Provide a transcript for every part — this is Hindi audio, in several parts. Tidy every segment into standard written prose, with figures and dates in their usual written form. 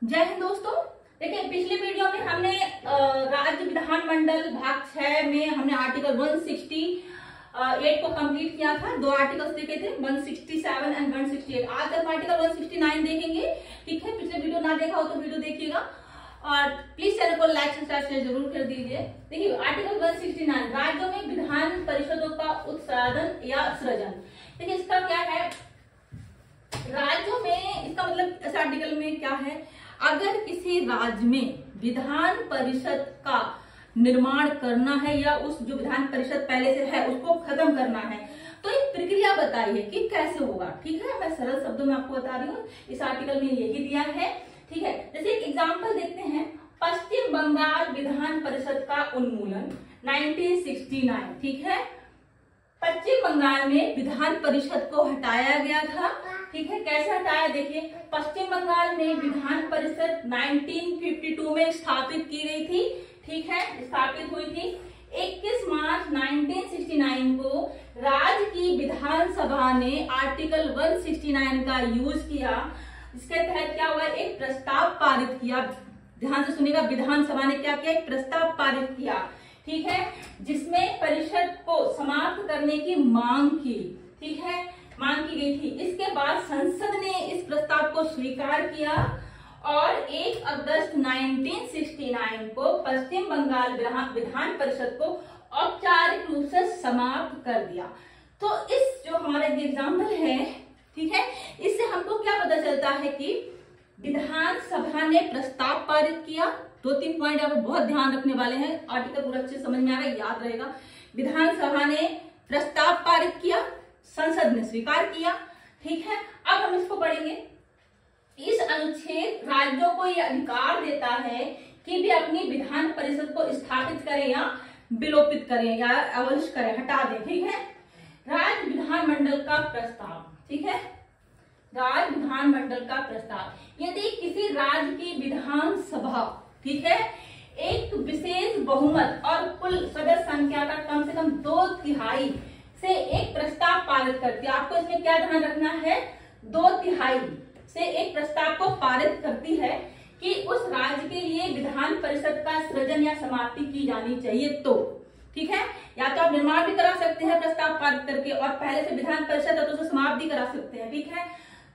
जय हिंद दोस्तों। देखिए, पिछले वीडियो में हमने राज्य विधानमंडल भाग 6 में हमने आर्टिकल 168 को कंप्लीट किया था। दो आर्टिकल्स देखे थे, 167 एंड 168। आज हम आर्टिकल 169 देखेंगे। ठीक है, पिछले वीडियो ना देखा हो तो वीडियो देखिएगा और प्लीज चैनल को लाइक सब्सक्राइब जरूर कर दीजिए। देखिए, आर्टिकल 169 राज्यों में विधान परिषदों का उत्साधन या सृजन। देखिए, इसका क्या है, राज्यों में इसका मतलब इस आर्टिकल में क्या है, अगर किसी राज्य में विधान परिषद का निर्माण करना है या उस जो विधान परिषद पहले से है उसको खत्म करना है तो एक प्रक्रिया बताइए कि कैसे होगा। ठीक है, मैं सरल शब्दों में आपको बता रही हूँ, इस आर्टिकल में यही दिया है। ठीक है, जैसे एक एग्जाम्पल देखते हैं, पश्चिम बंगाल विधान परिषद का उन्मूलन 1969। ठीक है, पश्चिम बंगाल में विधान परिषद को हटाया गया था। ठीक है, कैसे हटाया, देखिए, पश्चिम बंगाल में विधान परिषद 1952 में स्थापित की गई थी। ठीक है, स्थापित हुई थी। 21 मार्च 1969 को राज्य की विधानसभा ने आर्टिकल 169 का यूज किया। इसके तहत क्या हुआ, एक प्रस्ताव पारित किया। ध्यान से सुनिएगा, विधानसभा ने क्या किया, एक प्रस्ताव पारित किया। ठीक है, जिसमें परिषद को समाप्त करने की मांग की। ठीक है, मांग की गई थी। इसके बाद संसद ने इस प्रस्ताव को स्वीकार किया और 1 अगस्त 1969 को पश्चिम बंगाल विधान परिषद को औपचारिक रूप से समाप्त कर दिया। तो इस जो हमारा एग्जाम्पल है, ठीक है, इससे हमको क्या पता चलता है कि विधानसभा ने प्रस्ताव पारित किया। 2-3 पॉइंट आप बहुत ध्यान रखने वाले हैं, आर्टिकल पूरा अच्छे समझ में आएगा, याद रहेगा। विधानसभा ने प्रस्ताव पारित किया, संसद ने स्वीकार किया। ठीक है, अब हम इसको पढ़ेंगे। इस अनुच्छेद राज्यों को यह अधिकार देता है कि वे अपनी विधान परिषद को स्थापित करें या विलोपित करें या अवॉलिश करें, हटा दें। ठीक है, राज्य विधानमंडल का प्रस्ताव। ठीक है, राज्य विधानमंडल का प्रस्ताव, यदि किसी राज्य की विधानसभा, ठीक है, एक विशेष बहुमत और कुल सदस्य संख्या का कम से कम 2/3 से एक प्रस्ताव पारित करती है। आपको इसमें क्या ध्यान रखना है, 2/3 से एक प्रस्ताव को पारित करती है कि उस राज्य के लिए विधान परिषद का सृजन या समाप्ति की जानी चाहिए। तो ठीक है, या तो आप निर्माण भी करा सकते हैं प्रस्ताव पारित करके, और पहले से विधान परिषद है तो उसे समाप्त भी करा सकते हैं। ठीक है,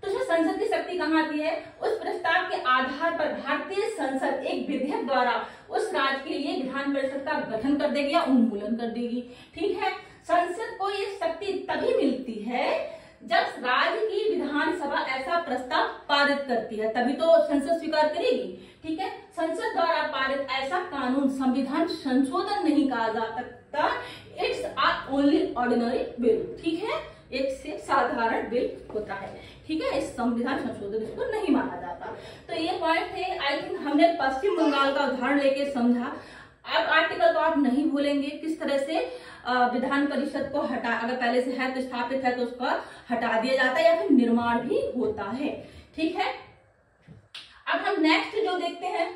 तो जो संसद की शक्ति कहाँ आती है, उस प्रस्ताव के आधार पर भारतीय संसद एक विधेयक द्वारा उस राज्य के लिए विधान परिषद का गठन कर देगी या उन्मूलन कर देगी। ठीक है, संसद को ये शक्ति तभी मिलती है जब राज्य की विधानसभा ऐसा प्रस्ताव पारित करती है, तभी तो संसद स्वीकार करेगी। ठीक है, संसद द्वारा पारित ऐसा कानून संविधान संशोधन नहीं कहा जा सकता, it's a only ordinary bill. ठीक है, एक से साधारण बिल होता है। ठीक है, इस संविधान संशोधन इसको नहीं माना जाता। तो ये पॉइंट थे, आई थिंक हमने पश्चिम बंगाल का उदाहरण लेके समझा। अब आर्टिकल को आप नहीं भूलेंगे, किस तरह से विधान परिषद को हटा, अगर पहले से है तो स्थापित है तो उसका हटा दिया जाता है या फिर निर्माण भी होता है। ठीक है, अब हम नेक्स्ट जो देखते हैं,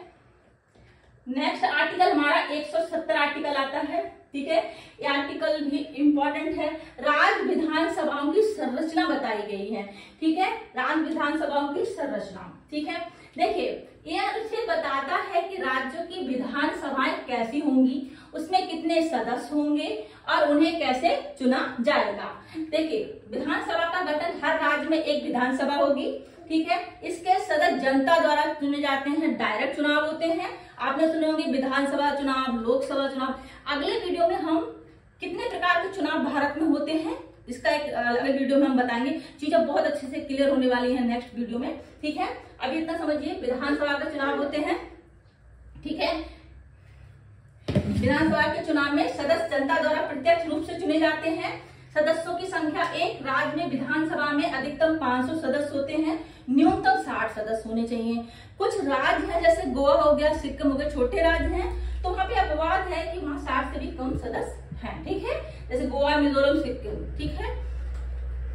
नेक्स्ट आर्टिकल हमारा 170 आर्टिकल आता है। ठीक है, ये आर्टिकल भी इंपॉर्टेंट है। राज्य विधानसभाओं की संरचना बताई गई है। ठीक है, राज्य विधानसभाओं की संरचना। ठीक है, देखिए, यह अनुच्छेद बताता है कि राज्यों की विधानसभाएं कैसी होंगी, उसमें कितने सदस्य होंगे और उन्हें कैसे चुना जाएगा। देखिए, विधानसभा का गठन, हर राज्य में एक विधानसभा होगी। ठीक है, इसके सदस्य जनता द्वारा चुने जाते हैं, डायरेक्ट चुनाव होते हैं। आपने सुने होंगे विधानसभा चुनाव, लोकसभा चुनाव। अगले वीडियो में हम कितने प्रकार के चुनाव भारत में होते हैं, इसका एक अगले वीडियो में हम बताएंगे। चीजें बहुत अच्छे से क्लियर होने वाली हैं नेक्स्ट वीडियो में। ठीक है, अभी इतना समझिए, विधानसभा के चुनाव होते हैं। ठीक है, विधानसभा के चुनाव में सदस्य जनता द्वारा प्रत्यक्ष रूप से चुने जाते हैं। सदस्यों की संख्या, एक राज्य में विधानसभा में अधिकतम 500 सदस्य होते हैं, न्यूनतम 60 सदस्य होने चाहिए। कुछ राज्य हैं जैसे गोवा हो गया, सिक्किम हो गया, छोटे राज्य हैं, तो वहां पे अपवाद है कि वहां 60 से भी कम सदस्य हैं। ठीक है, जैसे गोवा, मिजोरम, सिक्किम। ठीक है,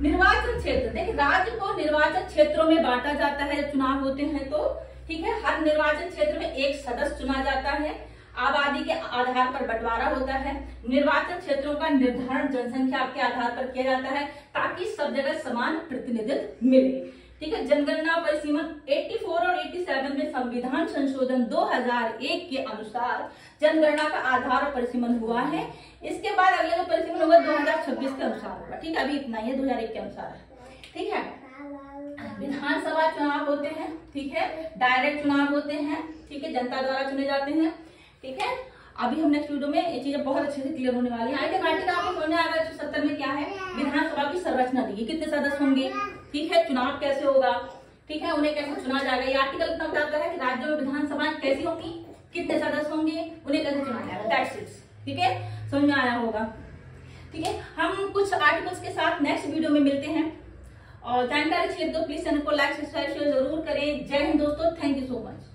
निर्वाचन क्षेत्र, देखिए, राज्य को निर्वाचन क्षेत्रों में बांटा जाता है जब चुनाव होते हैं तो। ठीक है, हर निर्वाचन क्षेत्र में एक सदस्य चुना जाता है, आबादी के आधार पर बंटवारा होता है। निर्वाचन क्षेत्रों का निर्धारण जनसंख्या के आधार पर किया जाता है ताकि सब जगह समान प्रतिनिधित्व मिले। ठीक है। जनगणना परिसीमन 84 और 87 में संविधान संशोधन 2001 के अनुसार जनगणना का आधार और परिसीमन हुआ है। इसके बाद अगले जो परिसीमन होगा 2026 के अनुसार होगा। ठीक है, अभी इतना ही है, 2001 के अनुसार है। ठीक है, विधानसभा चुनाव होते हैं, ठीक है, डायरेक्ट चुनाव होते हैं, ठीक है, जनता द्वारा चुने जाते हैं। ठीक है, अभी हम नेक्स्ट वीडियो में ये चीजें बहुत अच्छे से क्लियर होने वाली है। आगे आर्टिकल आपको समझ में आएगा 170 में क्या है, विधानसभा की संरचना दी, कितने सदस्य होंगे, ठीक है, चुनाव कैसे होगा, ठीक है, उन्हें कैसे चुना जाएगा। ये आर्टिकल इतना बताता है कि राज्यों में विधानसभाएं कैसी होंगी, कितने सदस्य होंगे, उन्हें कैसे चुना जाएगा। That's it. ठीक है, समझ में आया होगा। ठीक है, हम कुछ आर्टिकल्स के साथ नेक्स्ट वीडियो में मिलते हैं। और जानकारी चाहिए तो प्लीज चैनल को लाइक सब्सक्राइब शेयर जरूर करें। जय हिंद दोस्तों, थैंक यू सो मच।